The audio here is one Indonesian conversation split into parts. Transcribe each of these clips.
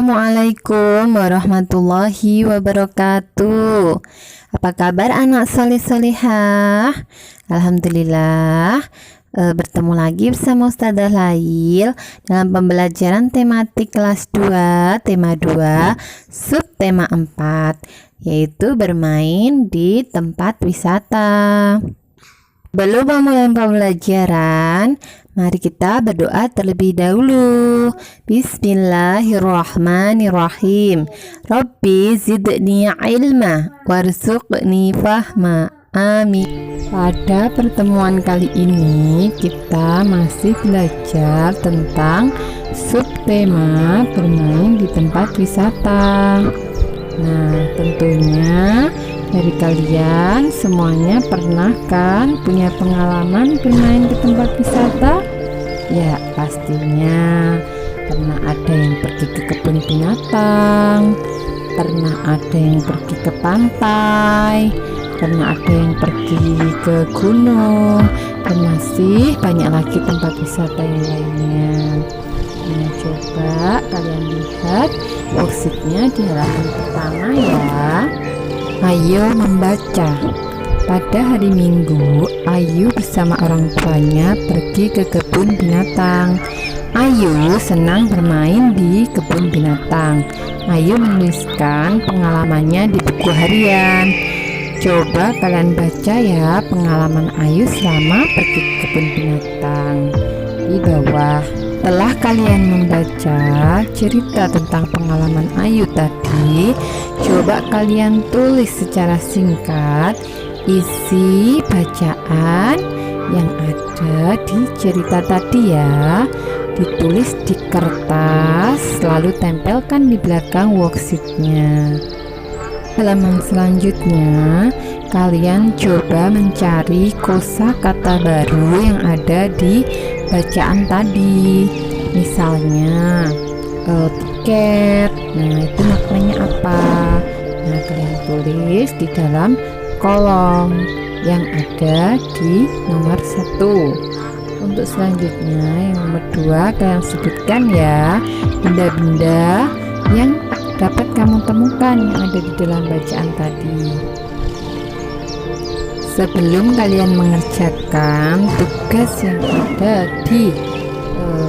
Assalamualaikum warahmatullahi wabarakatuh. Apa kabar anak soleh-solehah? Alhamdulillah, bertemu lagi bersama Ustazah Lail dalam pembelajaran tematik kelas 2, tema 2, subtema 4, yaitu bermain di tempat wisata. Belum memulai pembelajaran, mari kita berdoa terlebih dahulu. Bismillahirrahmanirrahim. Rabbi zidni ilma warzuqni fahma. Amin. Pada pertemuan kali ini kita masih belajar tentang subtema bermain di tempat wisata. Nah, tentunya dari kalian semuanya pernah kan punya pengalaman bermain di tempat wisata? Ya, pastinya pernah ada yang pergi ke kebun binatang, pernah ada yang pergi ke pantai, pernah ada yang pergi ke gunung, dan masih banyak lagi tempat wisata yang lainnya. Nah, coba kalian lihat worksheetnya di halaman pertama ya. Ayo membaca. Pada hari Minggu, Ayu bersama orang tuanya pergi ke kebun binatang. Ayu senang bermain di kebun binatang. Ayu menuliskan pengalamannya di buku harian. Coba kalian baca ya pengalaman Ayu selama pergi ke kebun binatang di bawah. Setelah kalian membaca cerita tentang pengalaman Ayu tadi, coba kalian tulis secara singkat isi bacaan yang ada di cerita tadi ya. Ditulis di kertas, lalu tempelkan di belakang worksheetnya. Halaman selanjutnya, kalian coba mencari kosakata baru yang ada di bacaan tadi. Misalnya tiket. Nah, itu maknanya apa? Nah, kalian tulis di dalam kolom yang ada di nomor 1. Untuk selanjutnya yang nomor 2, kalian sebutkan ya benda-benda yang dapat kamu temukan yang ada di dalam bacaan tadi. Sebelum kalian mengerjakan tugas yang ada di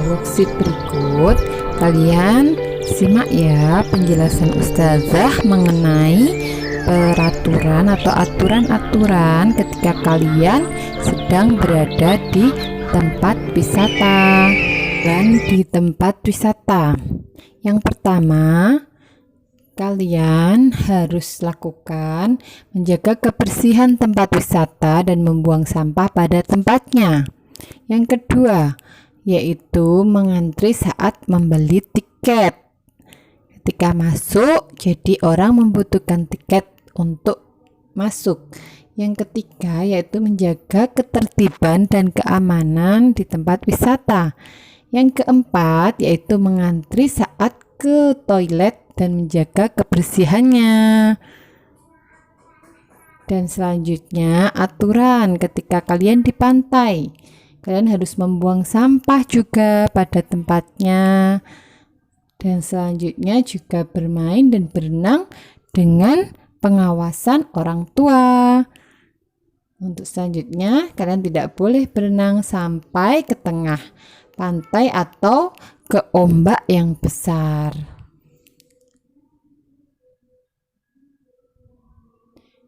worksheet berikut, kalian simak ya penjelasan Ustazah mengenai peraturan atau aturan-aturan ketika kalian sedang berada di tempat wisata. Dan di tempat wisata, yang pertama kalian harus lakukan menjaga kebersihan tempat wisata dan membuang sampah pada tempatnya. Yang kedua, yaitu mengantri saat membeli tiket. Ketika masuk, jadi orang membutuhkan tiket untuk masuk. Yang ketiga, yaitu menjaga ketertiban dan keamanan di tempat wisata. Yang keempat, yaitu mengantri saat ke toilet dan menjaga kebersihannya. Dan selanjutnya, aturan ketika kalian di pantai. Kalian harus membuang sampah juga pada tempatnya. Dan selanjutnya juga bermain dan berenang dengan pengawasan orang tua. Untuk selanjutnya, kalian tidak boleh berenang sampai ke tengah pantai atau ke ombak yang besar.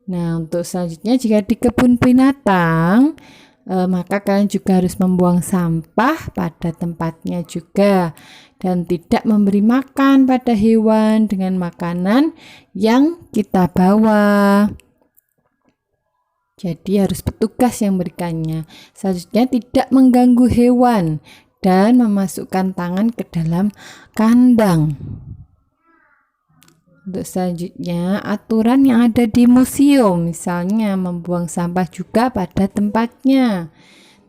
Nah, untuk selanjutnya jika di kebun binatang, maka kalian juga harus membuang sampah pada tempatnya juga dan tidak memberi makan pada hewan dengan makanan yang kita bawa. Jadi harus petugas yang memberikannya. Selanjutnya tidak mengganggu hewan dan memasukkan tangan ke dalam kandang. Untuk selanjutnya, aturan yang ada di museum, misalnya membuang sampah juga pada tempatnya,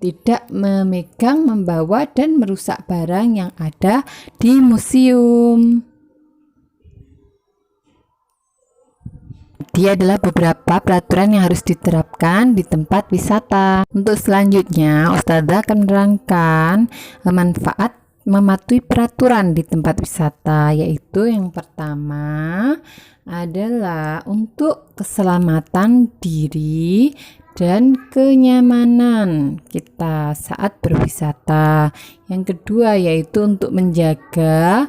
tidak memegang, membawa, dan merusak barang yang ada di museum. Dia adalah beberapa peraturan yang harus diterapkan di tempat wisata. Untuk selanjutnya, Ustazah akan menerangkan manfaat mematuhi peraturan di tempat wisata, yaitu yang pertama adalah untuk keselamatan diri dan kenyamanan kita saat berwisata. Yang kedua yaitu untuk menjaga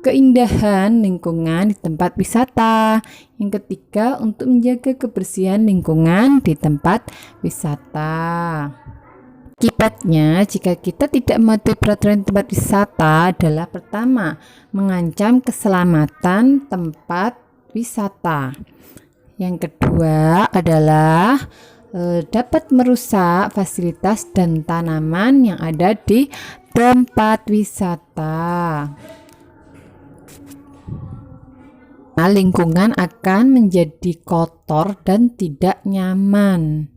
keindahan lingkungan di tempat wisata. Yang ketiga untuk menjaga kebersihan lingkungan di tempat wisata. Akibatnya, jika kita tidak mematuhi peraturan tempat wisata adalah pertama, mengancam keselamatan tempat wisata. Yang kedua adalah dapat merusak fasilitas dan tanaman yang ada di tempat wisata. Nah, lingkungan akan menjadi kotor dan tidak nyaman.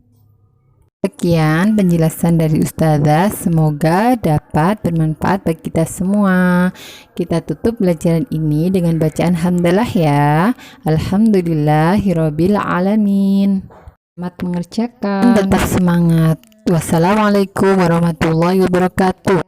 Sekian penjelasan dari Ustazah, semoga dapat bermanfaat bagi kita semua. Kita tutup pelajaran ini dengan bacaan hamdalah ya. Alhamdulillahirabbil alamin. Selamat mengerjakan. Tetap semangat. Wassalamualaikum warahmatullahi wabarakatuh.